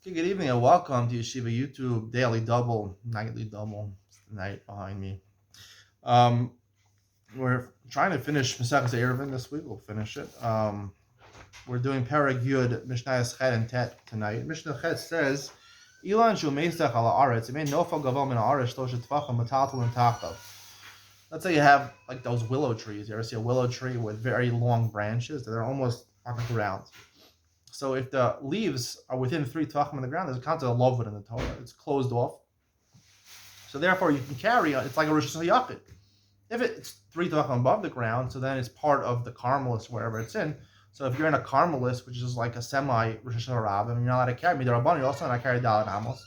Okay, good evening and welcome to Yeshiva YouTube Daily Double, Nightly Double. It's the night behind me. Um, we're trying to finish Masechus Eiruvin this week. We'll finish it. We're doing Perek Yud, Mishnah Chet and Tet tonight. Mishnah Chet says, "Ilan shu meisach ala aretz, it may nofal gaval min haaretz shloshet tefachim metaltal and tachav." Let's say you have like those willow trees. You ever see a willow tree with very long branches that are almost on the ground? So if the leaves are within 3 tefachim of the ground, there's a concept of lovud in the Torah. It's closed off. So therefore, you can carry. It's like a Rosh Hashanah. If it's 3 tefachim above the ground, so then it's part of the Carmelis wherever it's in. So if you're in a Carmelis, which is like a semi Rosh Hashanah, you're not allowed to carry Midrabanan. You're also not carry Dalet Amos.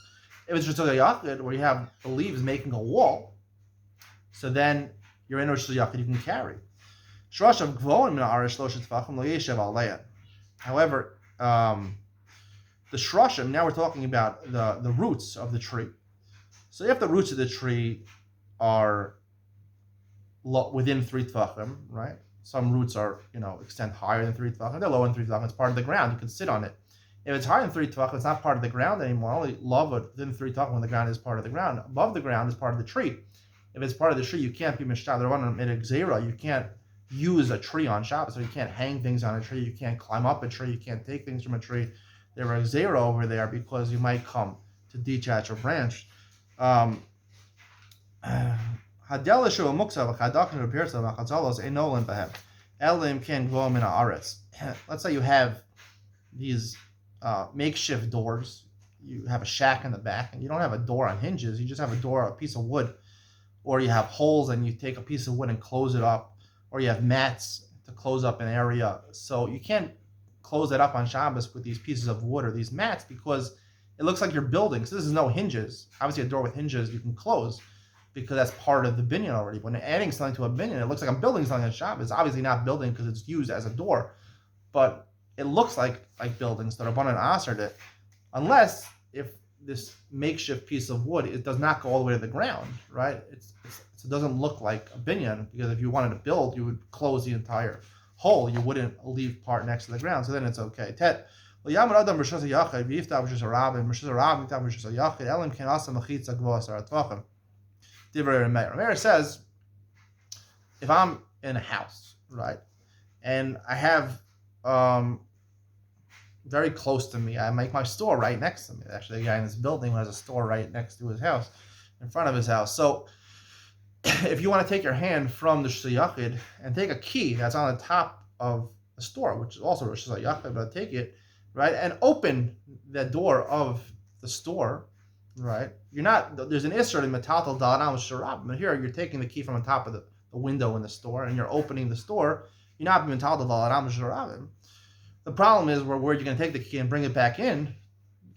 If it's Rosh Hashanah, where you have the leaves making a wall, so then you're in Rosh Hashanah. You can carry. Shrosh of Gvoin min Arish Shlosh Tefachim Lo Yeshev Aleya. However, the shroshim, now we're talking about the roots of the tree. So if the roots of the tree are within 3 tefachim, right? Some roots are, extend higher than 3 tefachim. They're lower than 3 tefachim. It's part of the ground. You can sit on it. If it's higher than 3 tefachim, it's not part of the ground anymore. Only love within 3 tefachim when the ground is part of the ground. Above the ground is part of the tree. If it's part of the tree, you can't be mishtav. They're on an exera. You can't use a tree on Shabbos, so you can't hang things on a tree, you can't climb up a tree, you can't take things from a tree. There are zero over there because you might come to detach a branch. Let's say you have these makeshift doors. You have a shack in the back, and you don't have a door on hinges. You just have a piece of wood, or you have holes, and you take a piece of wood and close it up. Or you have mats to close up an area. So you can't close that up on Shabbos with these pieces of wood or these mats because it looks like you're building. So this is no hinges. Obviously, a door with hinges you can close because that's part of the binyan already. When adding something to a binyan, it looks like I'm building something on Shabbos. It's obviously not building because it's used as a door, but it looks like buildings that are bun and asered it, unless if this makeshift piece of wood, it does not go all the way to the ground, right? It doesn't look like a binyan, because if you wanted to build, you would close the entire hole. You wouldn't leave part next to the ground, so then it's okay. Tet. Meir says, if I'm in a house, right, and I have very close to me, I make my store right next to me. Actually, the guy in this building has a store right next to his house, in front of his house. So if you want to take your hand from the Shayachid and take a key that's on the top of the store, which is also Rosh Hashanah, but take it, right, and open the door of the store, right? There's an Isser in Metatal Dalanam Sharab, but here you're taking the key from the top of the window in the store and you're opening the store. You're not Metatal Dalanam Sharab. The problem is where you're going to take the key and bring it back in,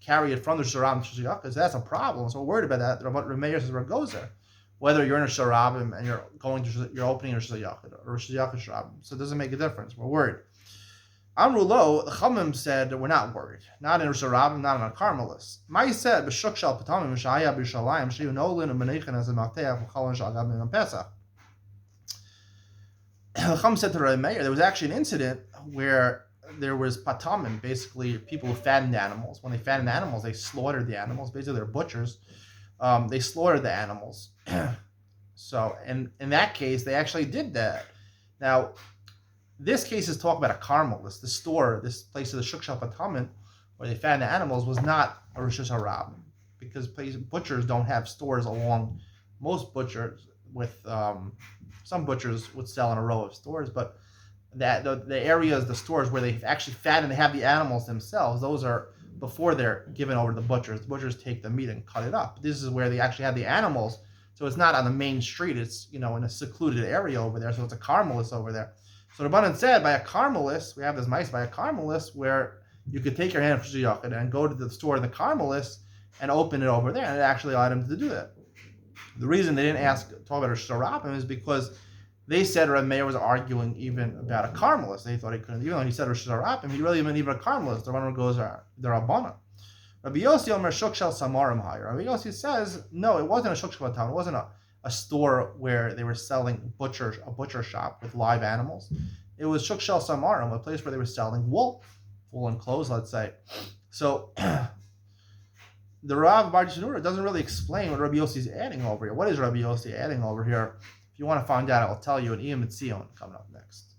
carry it from the Sharab to Shayachid, so that's a problem. So we're worried about that. What Remeir says where it goes there. Whether you're in a Sharabim and you're opening a Shayachid or a Shayachid Sharabim. So it doesn't make a difference. We're worried. Amrulo, the Chamim said that we're not worried. Not in a Sharabim, not in a Carmelis. Mai said, B'shuk shal patamim shaya b'shalayim shiyu nolin u'meneichen as a makteach v'chalon shal gabim on Pesach. The Chum said to Remeir, there was actually an incident where there was patamim, basically people who fattened animals. When they fattened animals, they slaughtered the animals. Basically, they're butchers. They slaughtered the animals. So, and in that case, they actually did that. Now, this case is talking about a Carmelis. The store, this place of the Shuk Shal Patamim, where they fattened the animals, was not a Rosh Hashanah, because butchers don't have stores along. Most butchers, some butchers would sell in a row of stores, but the areas, the stores where they actually fatten, they have the animals themselves, those are before they're given over to the butchers. The butchers take the meat and cut it up. This is where they actually have the animals, so it's not on the main street. It's in a secluded area over there, so it's a Carmelis over there. So the Rabbanan said, by a Carmelis, we have this mice by a Carmelis where you could take your hand from Shayachid and go to the store in the Carmelis and open it over there, and it actually allowed them to do that. The reason they didn't talk about a Sharabim is because they said Rav Meir was arguing even about a Carmelis. They thought he couldn't, even though he said Rosh Hashanah, he really meant even a Carmelis. The one goes the Rabbana. Rabbi Yossi Omer Shuk Shel Samarim Higher. Rabbi Yossi says, no, it wasn't a Shuk Shel Samarim. It wasn't a store where they were selling a butcher shop with live animals. It was Shuk Shel Samarim, a place where they were selling wool and clothes, let's say. So the Rav Bar Shinura doesn't really explain what Rabbi Yossi is adding over here. What is Rabbi Yossi adding over here? If you want to find out, I'll tell you in Iyam Mitzion coming up next.